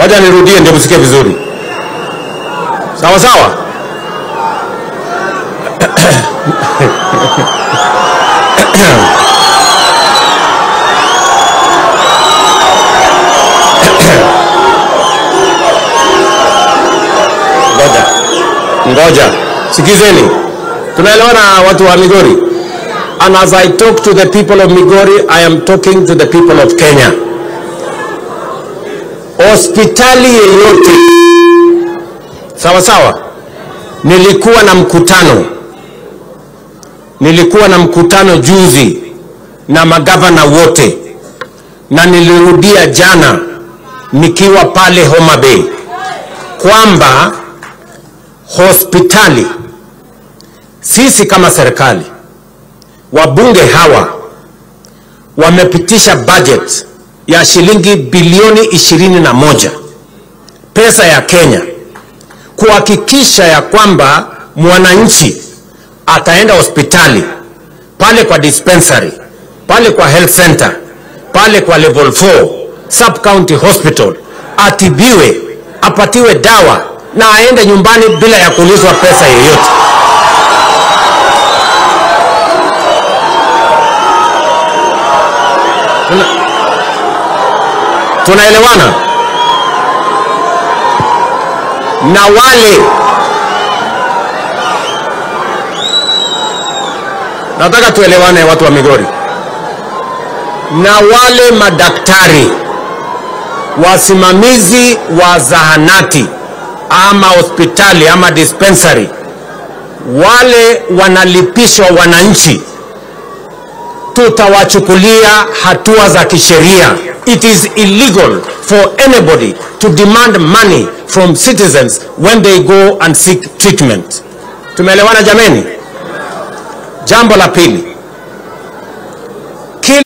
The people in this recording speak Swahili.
Wacha nirudie ndio msikie vizuri. Sawa sawa? Ngoja. Sikizeni. Tunaelewana watu wa Migori? And as I talk to the people of Migori, I am talking to the people of Kenya. Hospitali yeyote. Sawa sawa? Nilikuwa na mkutano juzi na magavana wote, na nilirudia jana nikiwa pale Homa Bay kwamba hospitali, sisi kama serikali, wabunge hawa wamepitisha budget ya shilingi bilioni 21 pesa ya Kenya kuhakikisha ya kwamba mwananchi ataenda hospitali, pale kwa dispensary, pale kwa health center, pale kwa level 4 sub county hospital, atibiwe, apatiwe dawa na aende nyumbani bila ya kulizwa pesa yoyote. Tunaelewana? Na wale, nataka tuelewane watu wa Migori, na wale madaktari, wasimamizi wa zahanati ama hospitali ama dispensary, wale wanalipishwa wananchi, tutawachukulia hatua za kisheria. It is illegal for anybody to demand money from citizens when they go and seek treatment. Tumeelewana jameni? Jambo la pili,